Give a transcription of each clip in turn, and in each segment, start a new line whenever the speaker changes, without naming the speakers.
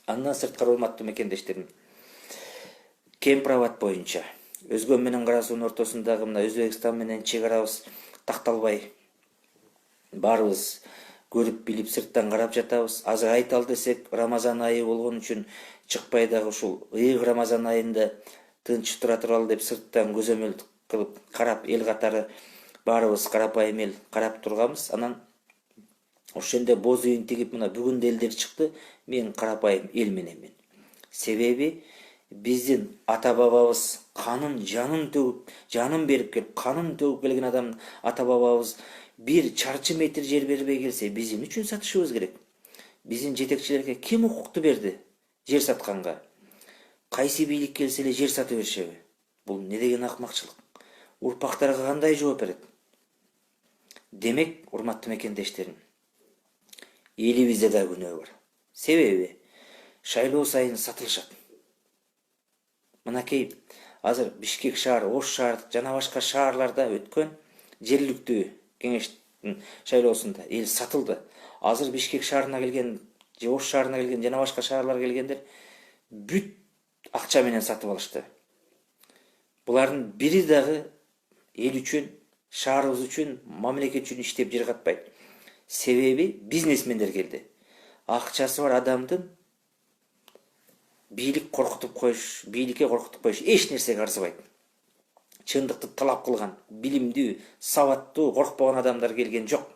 Андан сырткары урматтуу мекендештерим, Кемпир абад боюнча Өзгөн менен Кара суунун ортосундагы мына Өзбекстан менен чек арабыз такталбай баарыбыз көрүп билип сырттан карап жатабыз. Азыр айталы десек, Рамазан айы болгон үчүн чыкпай дагы ушул ыйык Рамазан айында тынч тура туралы деп сырттан көзөмөл кылып карап эл катары баарыбыз карапайым эл карап турганбыз. Анан ошондо боз үйүн тигип мына бүгүн элдер чыкты, мен карапайым эл мененмин. Себеби биздин ата бабабыз канын жанын төгүп, жанын берип келип, канын төгүп келген адам ата бабабыз бир чарчы метр жер бербей келсе, биз эмне үчүн сатышыбыз керек? Биздин жетекчилерге ким укукту берди жер сатканга? Кайсы бийлик келсе эле жер сата беришеби? Бул не деген акмакчылык? Урпактарга кандай жооп берет? Демек, урматтуу мекендештерим, элибизде да күнөө бар. Себеби шайлоо сайын сатылышат. Мынакей азыр Бишкек шаар, Ош шаар жана башка шаарларда өткөн жергиликтүү кеңештин шайлоосунда эл сатылды. Азыр Бишкек шаарына келген, же Ош шаарына келген, жана башка шаарларга келгендер бүт акча менен сатып алышты. Булардын бири дагы эл үчүн, шаарыбыз үчүн, мамлекет үчүн иштеп жыргатпайт. Себеби бизнесмендер келди. Акчасы бар адамдын бийликке коркутуп коюш эч нерсеге арзыбайт. Чындыкты талап кылган, билимдүү, сабаттуу, коркпогон адамдар келген жок.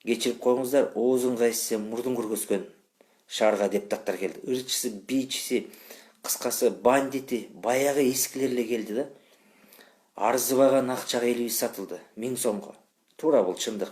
Кечирип коюңуздар, оозун кайсы мурдун көргөзгөн шаарга депутаттар келди. Ырчысы, бийчиси, кыскасы бандити, баягы эскилер эле келди да. Арзыбаган акчага элибиз сатылды 1000 сомго. Туура, бул чындык.